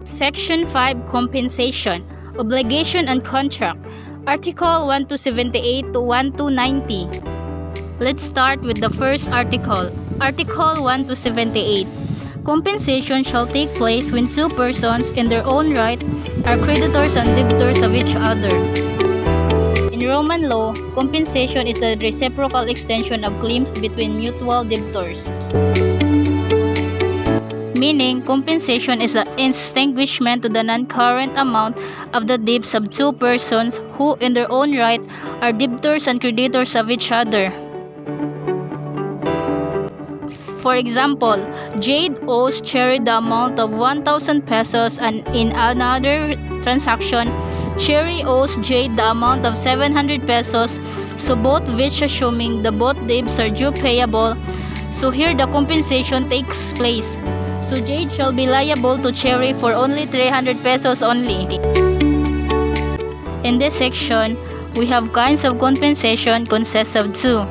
Section 5 Compensation, Obligation and Contract, Article 1 to 78 to 1 to 90. Let's start with the first article. Article 1 to 78. Compensation shall take place when two persons in their own right are creditors and debtors of each other. In Roman law, compensation is the reciprocal extension of claims between mutual debtors. Meaning, compensation is the extinguishment to the non-current amount of the debts of two persons who in their own right are debtors and creditors of each other. For example, Jade owes Cherry the amount of 1,000 pesos, and in another transaction, Cherry owes Jade the amount of 700 pesos, so both which assuming the both debts are due payable, so here the compensation takes place. So Jade shall be liable to Cherry for only 300 pesos only. In this section, we have kinds of compensation consists of two,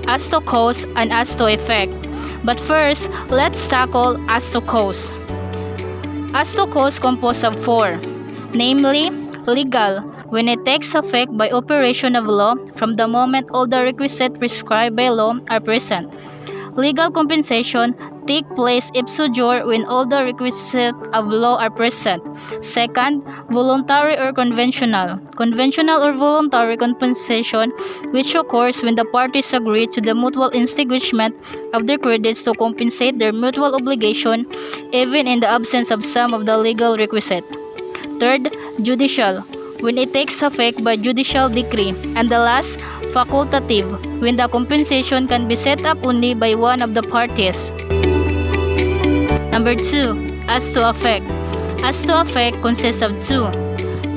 as to cause and as to effect. But first, let's tackle as to cause. As to cause composed of four, namely, legal, when it takes effect by operation of law from the moment all the requisites prescribed by law are present. Legal compensation take place ipso jure when all the requisites of law are present. Second, voluntary or conventional. Conventional or voluntary compensation which occurs when the parties agree to the mutual extinguishment of their credits to compensate their mutual obligation even in the absence of some of the legal requisite. Third, judicial, when it takes effect by judicial decree. And the last, facultative, when the compensation can be set up only by one of the parties. Number 2, as to effect. As to effect consists of two.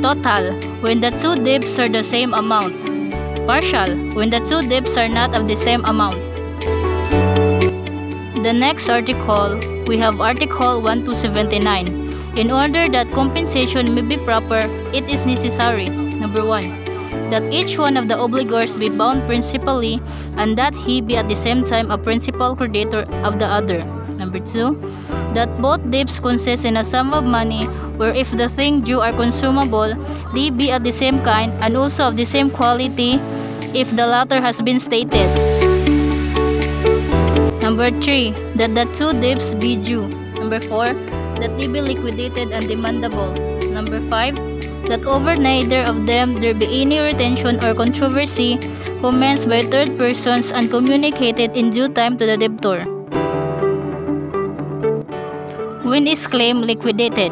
Total, when the two debts are the same amount. Partial, when the two debts are not of the same amount. The next article, we have Article 1 to 79. In order that compensation may be proper, it is necessary, number 1, that each one of the obligors be bound principally, and that he be at the same time a principal creditor of the other. Number 2, that both debts consist in a sum of money, where if the thing due are consumable, they be at the same kind and also of the same quality, if the latter has been stated. Number 3, that the two debts be due. Number 4, that they be liquidated and demandable. Number 5, that over neither of them there be any retention or controversy commenced by third persons and communicated in due time to the debtor. When is claim liquidated?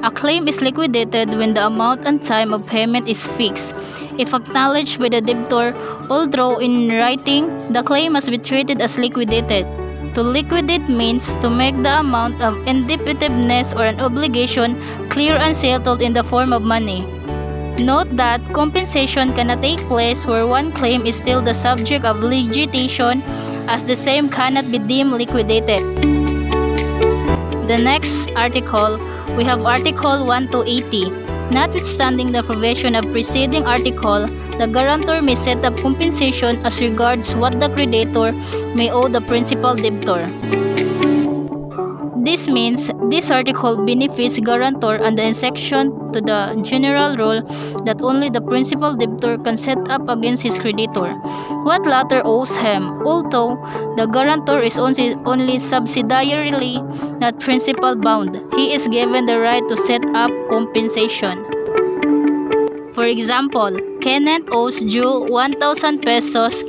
A claim is liquidated when the amount and time of payment is fixed. If acknowledged by the debtor, although in writing, the claim must be treated as liquidated. To liquidate means to make the amount of indebtedness or an obligation clear and settled in the form of money. Note that compensation cannot take place where one claim is still the subject of litigation, as the same cannot be deemed liquidated. The next article, we have Article 1 to 80. Notwithstanding the provision of preceding article, the guarantor may set up compensation as regards what the creditor may owe the principal debtor. This means this article benefits guarantor under exception to the general rule that only the principal debtor can set up against his creditor what latter owes him, although the guarantor is only subsidiarily, not principal bound. He is given the right to set up compensation. For example, Kenneth owes Joe 1,000 pesos.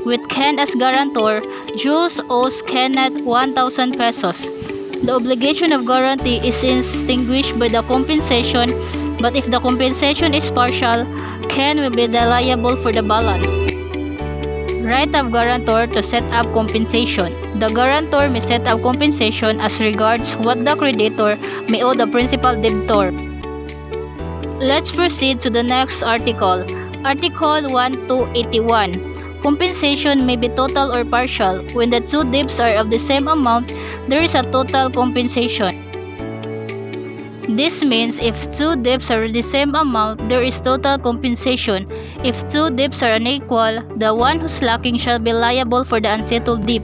With Ken as guarantor, Jules owes Kenneth 1,000 pesos. The obligation of guarantee is extinguished by the compensation, but if the compensation is partial, Ken will be liable for the balance. Right of guarantor to set up compensation. The guarantor may set up compensation as regards what the creditor may owe the principal debtor. Let's proceed to the next article. Article 1 to 81. Compensation may be total or partial. When the two debts are of the same amount, there is a total compensation. This means if two debts are the same amount, there is total compensation. If two debts are unequal, the one who's lacking shall be liable for the unsettled debt.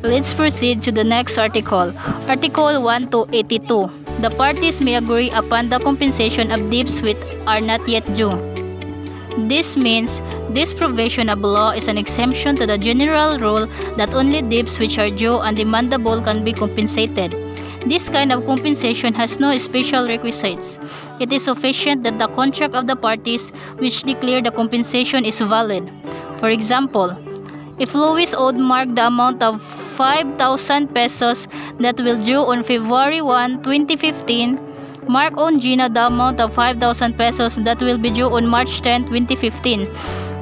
Let's proceed to the next article. Article 1 to 82. The parties may agree upon the compensation of debts which are not yet due. This means this provision of law is an exemption to the general rule that only debts which are due and demandable can be compensated. This kind of compensation has no special requisites. It is sufficient that the contract of the parties which declare the compensation is valid. For example, if Louis owed Mark the amount of 5,000 pesos that will due on February 1, 2015, Mark owed Gina the amount of 5,000 pesos that will be due on March 10, 2015.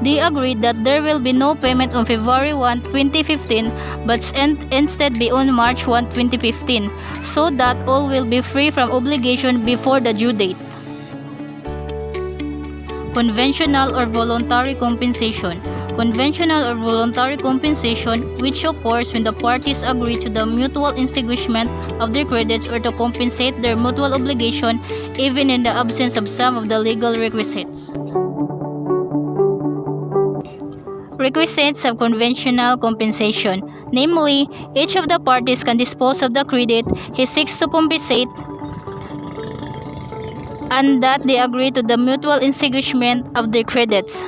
They agreed that there will be no payment on February 1, 2015 but instead be on March 1, 2015 so that all will be free from obligation before the due date. Conventional or voluntary compensation. Conventional or voluntary compensation, which occurs when the parties agree to the mutual extinguishment of their credits or to compensate their mutual obligation even in the absence of some of the legal requisites. Requisites of conventional compensation. Namely, each of the parties can dispose of the credit he seeks to compensate and that they agree to the mutual extinguishment of their credits.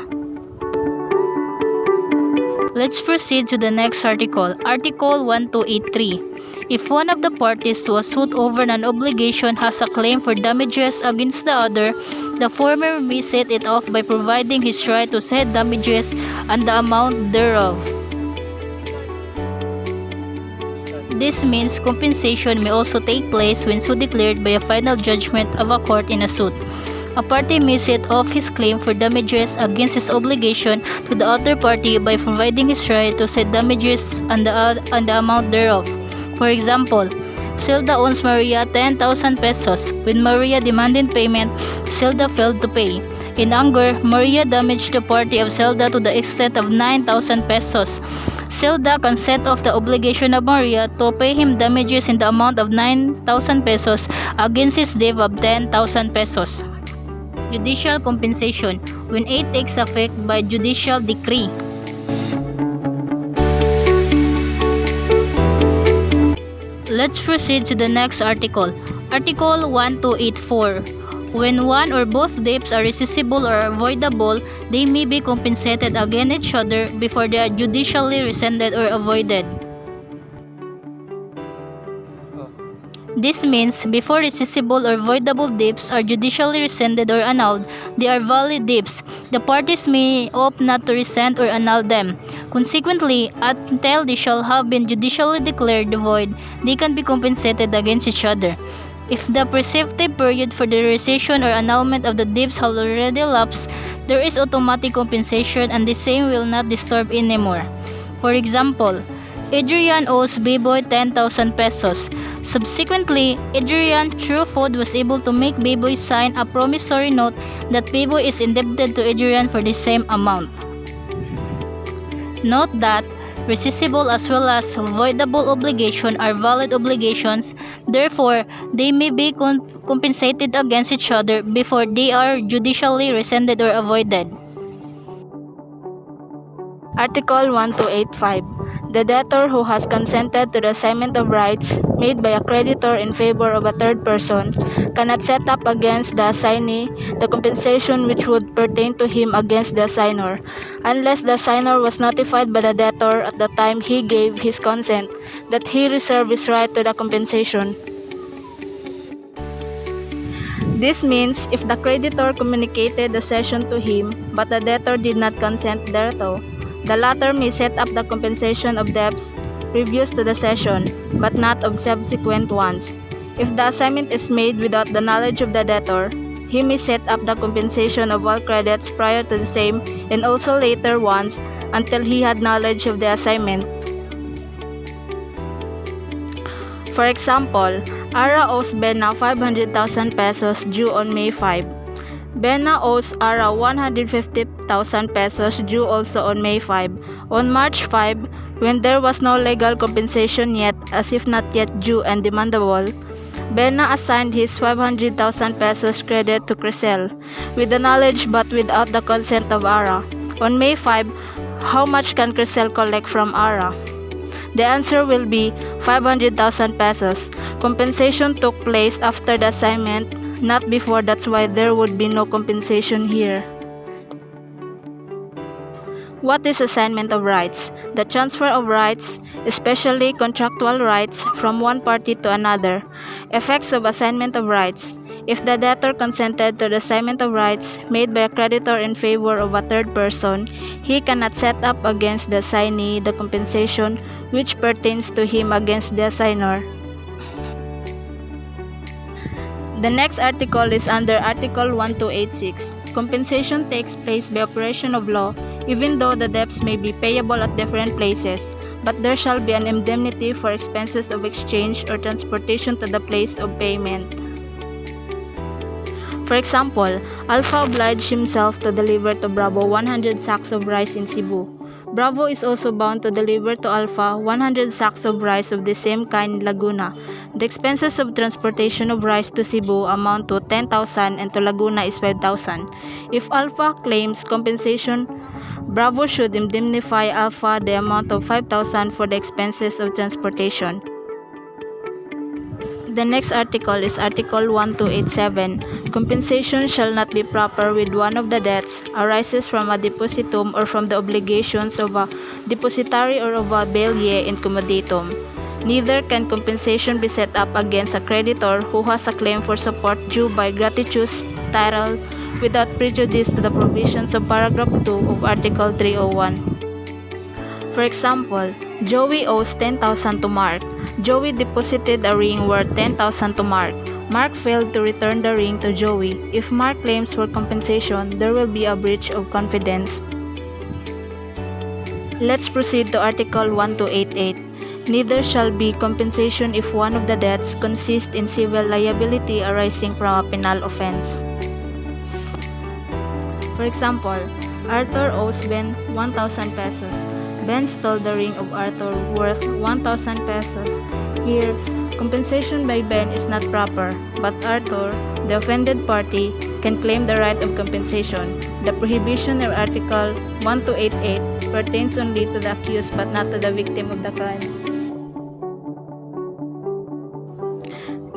Let's proceed to the next article. Article 1 to 83. If one of the parties to a suit over an obligation has a claim for damages against the other, the former may set it off by providing his right to said damages and the amount thereof. This means compensation may also take place when so declared by a final judgment of a court in a suit. A party may set off his claim for damages against his obligation to the other party by providing his right to said damages and the amount thereof. For example, Zelda owes Maria 10,000 pesos. When Maria demanded payment, Zelda failed to pay. In anger, Maria damaged the party of Zelda to the extent of 9,000 pesos. Zelda can set off the obligation of Maria to pay him damages in the amount of 9,000 pesos against his debt of 10,000 pesos. Judicial compensation, when aid takes effect by judicial decree. Let's proceed to the next article. Article 1 to 84. When one or both debts are rescissible or avoidable, they may be compensated against each other before they are judicially rescinded or avoided. This means before rescissible or voidable debts are judicially rescinded or annulled, they are valid debts. The parties may opt not to rescind or annul them. Consequently, until they shall have been judicially declared void, they can be compensated against each other. If the prescriptive period for the rescission or annulment of the debts has already elapsed, there is automatic compensation and the same will not disturb anymore. For example, Adrian owes Baboy 10,000 pesos. Subsequently, Adrian, through fraud, was able to make Baboy sign a promissory note that Baboy is indebted to Adrian for the same amount. Note that rescissible as well as voidable obligation are valid obligations, therefore, they may be compensated against each other before they are judicially rescinded or avoided. Article 1 to 85. The debtor who has consented to the assignment of rights made by a creditor in favor of a third person cannot set up against the assignee the compensation which would pertain to him against the assigner, unless the assigner was notified by the debtor at the time he gave his consent that he reserved his right to the compensation. This means if the creditor communicated the cession to him but the debtor did not consent thereto, the latter may set up the compensation of debts previous to the cession, but not of subsequent ones. If the assignment is made without the knowledge of the debtor, he may set up the compensation of all credits prior to the same and also later ones until he had knowledge of the assignment. For example, Ara owes Bena 500,000 pesos due on May 5. Bena owes Ara 150,000 pesos due also on May 5. On March 5, when there was no legal compensation yet, as if not yet due and demandable, Bena assigned his 500,000 pesos credit to Crisel, with the knowledge but without the consent of Ara. On May 5, how much can Crisel collect from Ara? The answer will be 500,000 pesos. Compensation took place after the assignment, not before. That's why there would be no compensation here. What is assignment of rights? The transfer of rights, especially contractual rights, from one party to another. Effects of assignment of rights. If the debtor consented to the assignment of rights made by a creditor in favor of a third person, he cannot set up against the assignee the compensation which pertains to him against the assigner. The next article is under Article 1286. Compensation takes place by operation of law, even though the debts may be payable at different places, but there shall be an indemnity for expenses of exchange or transportation to the place of payment. For example, Alpha obliged himself to deliver to Bravo 100 sacks of rice in Cebu. Bravo is also bound to deliver to Alpha 100 sacks of rice of the same kind in Laguna. The expenses of transportation of rice to Cebu amount to 10,000 and to Laguna is 5,000. If Alpha claims compensation, Bravo should indemnify Alpha the amount of 5,000 for the expenses of transportation. The next article is Article 1287. Compensation shall not be proper with one of the debts arises from a depositum or from the obligations of a depositary or of a bailier in commoditum. Neither can compensation be set up against a creditor who has a claim for support due by gratuitous title without prejudice to the provisions of paragraph 2 of Article 301. For example, Joey owes 10,000 to Mark. Joey deposited a ring worth 10,000 to Mark. Mark failed to return the ring to Joey. If Mark claims for compensation, there will be a breach of confidence. Let's proceed to Article 1288. Neither shall be compensation if one of the debts consists in civil liability arising from a penal offense. For example, Arthur owes Ben 1,000 pesos. Ben stole the ring of Arthur worth 1,000 pesos. Here, compensation by Ben is not proper, but Arthur, the offended party, can claim the right of compensation. The prohibition of Article 1288 pertains only to the accused but not to the victim of the crime.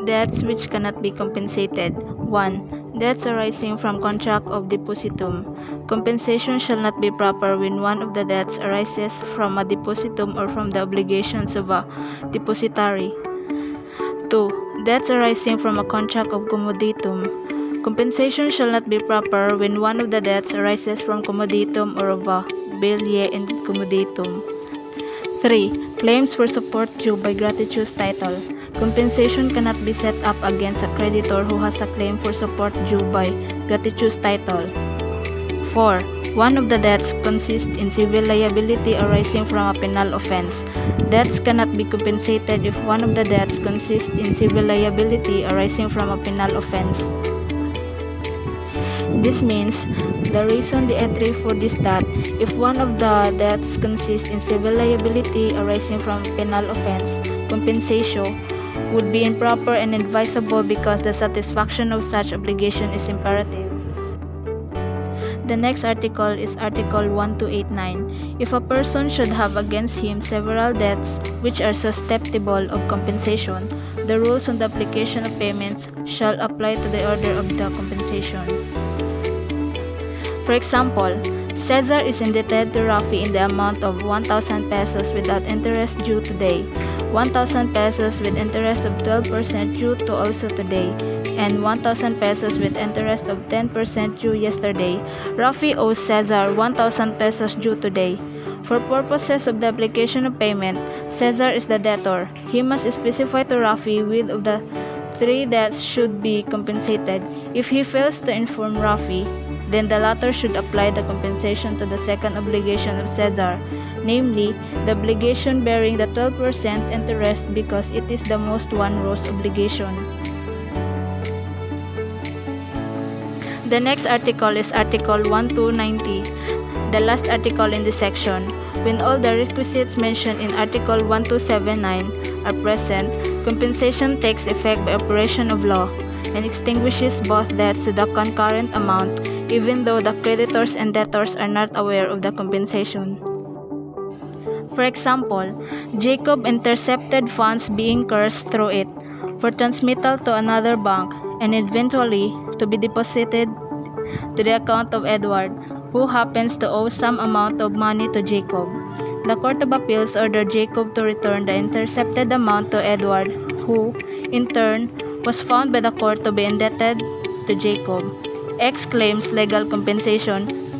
Debts which cannot be compensated. 1. Debts arising from contract of depositum. Compensation shall not be proper when one of the debts arises from a depositum or from the obligations of a depositary. 2. Debts arising from a contract of commoditum. Compensation shall not be proper when one of the debts arises from commoditum or of a bailier in commoditum. 3. Claims for support due by gratuitous title. Compensation cannot be set up against a creditor who has a claim for support due by gratuitous title. 4. One of the debts consists in civil liability arising from a penal offense. Debts cannot be compensated if one of the debts consists in civil liability arising from a penal offense. This means the raison d'etre for this that if one of the debts consists in civil liability arising from penal offense, compensation would be improper and advisable because the satisfaction of such obligation is imperative. The next article is Article 1289. If a person should have against him several debts which are susceptible of compensation, the rules on the application of payments shall apply to the order of the compensation. For example, Cesar is indebted to Rafi in the amount of 1,000 pesos without interest due today, 1,000 pesos with interest of 12% due to also today, and 1,000 pesos with interest of 10% due yesterday. Rafi owes Cesar 1,000 pesos due today. For purposes of the application of payment, Cesar is the debtor. He must specify to Rafi which of the three debts should be compensated. If he fails to inform Rafi, then the latter should apply the compensation to the second obligation of Cesar, namely, the obligation bearing the 12% interest because it is the most onerous obligation. The next article is Article 1290, the last article in this section. When all the requisites mentioned in Article 1279 are present, compensation takes effect by operation of law and extinguishes both debts to the concurrent amount, even though the creditors and debtors are not aware of the compensation. For For example, Jacob intercepted funds being cursed through it for transmittal to another bank and eventually to be deposited to the account of Edward, who happens to owe some amount of money to Jacob. The Court of Appeals ordered Jacob to return the intercepted amount to Edward, who, in turn, was found by the court to be indebted to Jacob. X claims legal compensation